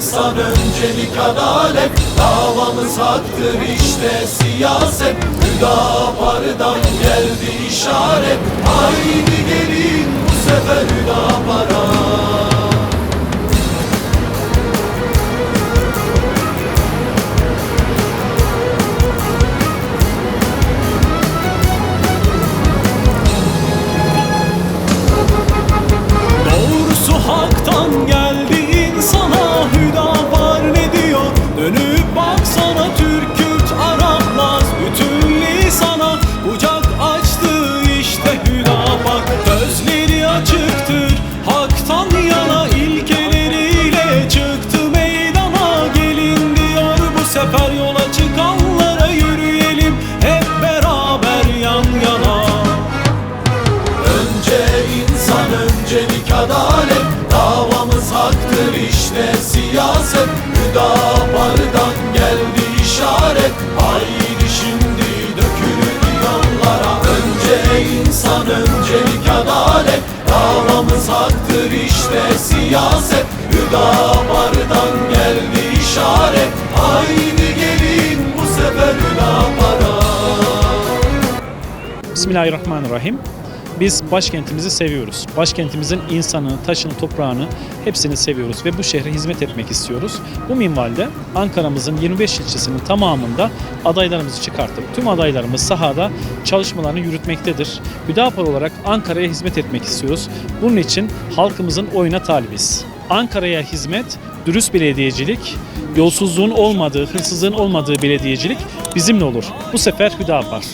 insan, öncelik adalet, davamız haktır işte siyaset. Hüdapar'dan geldi işaret, haydi gelin bu sefer Hüdapar'a. Hak'tan geldi insana, Hüdapar ne diyor? Dönüp baksana, Türk, Kürt, Arap, Laz, bütün lisana kucak açtı işte Hüdapar. Gözleri açıktır Hak'tan yana, ilkeleriyle çıktı meydana. Gelin diyor bu sefer yola çıkanlara, yürüyelim hep beraber yan yana. Önce insan, öncelik adalet, davamız haktır işte siyaset. Hüdapar'dan geldi işaret, haydi şimdi dökülür yollara. Önce insan, öncelik adalet, davamız haktır işte siyaset. Hüdapar'dan geldi işaret, haydi gelin bu sefer Hüdapar'a. Bismillahirrahmanirrahim. Biz başkentimizi seviyoruz. Başkentimizin insanını, taşını, toprağını hepsini seviyoruz ve bu şehre hizmet etmek istiyoruz. Bu minvalde Ankara'mızın 25 ilçesinin tamamında adaylarımızı çıkarttık. Tüm adaylarımız sahada çalışmalarını yürütmektedir. Hüdapar olarak Ankara'ya hizmet etmek istiyoruz. Bunun için halkımızın oyuna talibiz. Ankara'ya hizmet, dürüst belediyecilik, yolsuzluğun olmadığı, hırsızlığın olmadığı belediyecilik bizimle olur. Bu sefer Hüdapar.